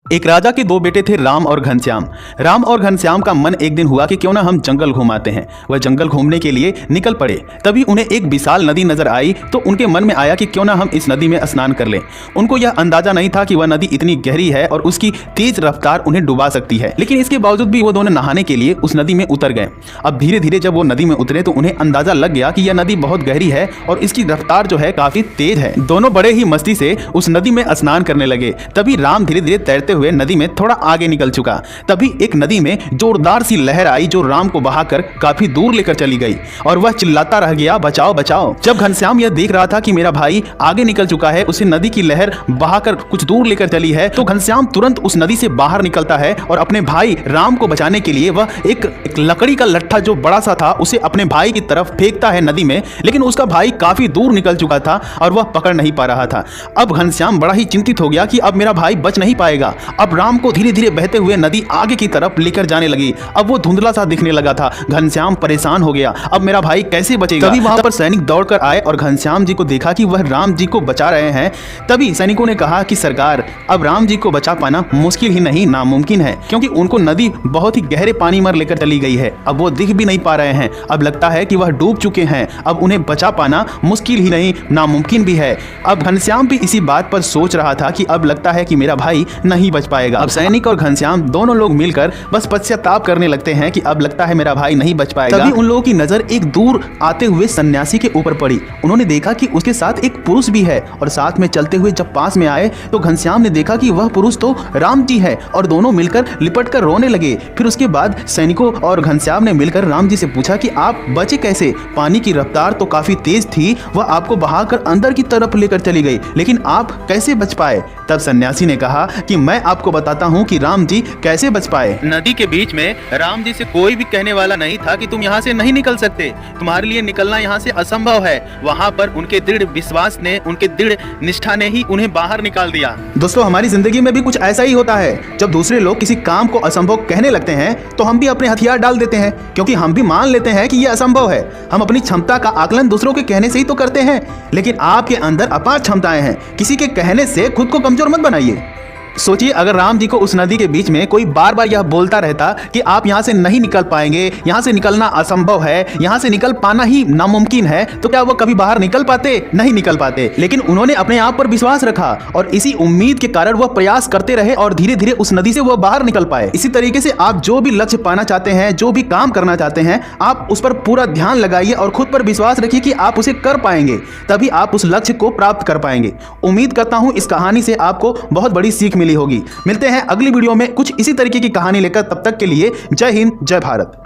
एक राजा के दो बेटे थे, राम और घनश्याम। राम और घनश्याम का मन एक दिन हुआ कि क्यों ना हम जंगल घुमाते हैं। वह जंगल घूमने के लिए निकल पड़े। तभी उन्हें एक विशाल नदी नजर आई तो उनके मन में आया कि क्यों ना हम इस नदी में स्नान कर लें। उनको यह अंदाजा नहीं था कि वह नदी इतनी गहरी है और उसकी तेज रफ्तार उन्हें डुबा सकती है, लेकिन इसके बावजूद भी वो दोनों नहाने के लिए उस नदी में उतर गए। अब धीरे धीरे जब वो नदी में उतरे तो उन्हें अंदाजा लग गया कि यह नदी बहुत गहरी है और इसकी रफ्तार जो है काफी तेज है। दोनों बड़े ही मस्ती से उस नदी में स्नान करने लगे। तभी राम धीरे धीरे तैरते हुए नदी में थोड़ा आगे निकल चुका। तभी एक नदी में जोरदार सी लहर आई जो राम को बहाकर काफी दूर लेकर चली गई और वह चिल्लाता रह गया, बचाओ बचाओ। जब घनश्याम यह देख रहा था कि मेरा भाई आगे निकल चुका है, उसे नदी की लहर बहाकर कुछ दूर लेकर चली है, तो घनश्याम तुरंत उस नदी से बाहर निकलता है और अपने भाई राम को बचाने के लिए वह एक लकड़ी का लट्ठा जो बड़ा सा था उसे अपने भाई की तरफ फेंकता है नदी में। लेकिन उसका भाई काफी दूर निकल चुका था और वह पकड़ नहीं पा रहा था। अब घनश्याम बड़ा ही चिंतित हो गया कि अब मेरा भाई बच नहीं पाएगा। अब राम को धीरे धीरे बहते हुए नदी आगे की तरफ लेकर जाने लगी। अब वो धुंधला सा दिखने लगा था। घनश्याम परेशान हो गया, अब मेरा भाई कैसे बचेगा। तभी वहां पर सैनिक दौड़कर आए और घनश्याम जी को देखा कि वह राम जी को बचा रहे हैं। तभी सैनिकों ने कहा कि सरकार, अब राम जी को बचा पाना मुश्किल ही नहीं नामुमकिन है, क्योंकि उनको नदी बहुत ही गहरे पानी में लेकर चली गई है। अब वो दिख भी नहीं पा रहे हैं। अब लगता है कि वह डूब चुके हैं। अब उन्हें बचा पाना मुश्किल ही नहीं नामुमकिन भी है। अब घनश्याम भी इसी बात पर सोच रहा था कि अब लगता है कि मेरा भाई नहीं बच पाएगा। अब सैनिक और घनश्याम दोनों लोग मिलकर बस पश्चाताप करने लगते हैं कि अब लगता है मेरा भाई नहीं बच पाएगा। तभी उन लोगों की नजर एक दूर आते हुए सन्यासी के ऊपर पड़ी। उन्होंने देखा कि उसके साथ एक पुरुष भी है और साथ में चलते हुए जब पास में आए तो घनश्याम ने देखा कि वह पुरुष तो राम जी है और दोनों मिलकर लिपट कर रोने लगे। फिर उसके बाद सैनिकों और घनश्याम ने मिलकर राम जी से पूछा कि आप बचे कैसे। पानी की रफ्तार तो काफी तेज थी, वह आपको बहाकर अंदर की तरफ लेकर चली गई, लेकिन आप कैसे बच पाए। तब सन्यासी ने कहा कि मैं आपको बताता हूँ कि राम जी कैसे बच पाए। नदी के बीच में राम जी से कोई भी कहने वाला नहीं था कि तुम यहाँ से नहीं निकल सकते, तुम्हारे लिए निकलना यहाँ से असंभव है। वहाँ पर उनके दृढ़ विश्वास ने, उनके दृढ़ निष्ठा ने ही उन्हें बाहर निकाल दिया। दोस्तों, हमारी जिंदगी में भी कुछ ऐसा ही होता है। जब दूसरे लोग किसी काम को असंभव कहने लगते हैं तो हम भी अपने हथियार डाल देते हैं, क्योंकि हम भी मान लेते हैं कि यह असंभव है। हम अपनी क्षमता का आकलन दूसरों के कहने से ही तो करते हैं, लेकिन आपके अंदर अपार क्षमताएं हैं। किसी के कहने से खुद को कमजोर मत बनाइए। सोचिए, अगर राम जी को उस नदी के बीच में कोई बार बार यह बोलता रहता कि आप यहाँ से नहीं निकल पाएंगे, यहाँ से निकलना असंभव है, यहाँ से निकल पाना ही नामुमकिन है, तो क्या वो कभी बाहर निकल पाते? नहीं निकल पाते। लेकिन उन्होंने अपने आप पर विश्वास रखा और इसी उम्मीद के कारण वह प्रयास करते रहे और धीरे धीरे उस नदी से वह बाहर निकल पाए। इसी तरीके से आप जो भी लक्ष्य पाना चाहते हैं, जो भी काम करना चाहते हैं, आप उस पर पूरा ध्यान लगाइए और खुद पर विश्वास रखिए कि आप उसे कर पाएंगे। तभी आप उस लक्ष्य को प्राप्त कर पाएंगे। उम्मीद करता हूं इस कहानी से आपको बहुत बड़ी सीख मिली होगी। मिलते हैं अगली वीडियो में कुछ इसी तरीके की कहानी लेकर। तब तक के लिए जय हिंद, जय भारत।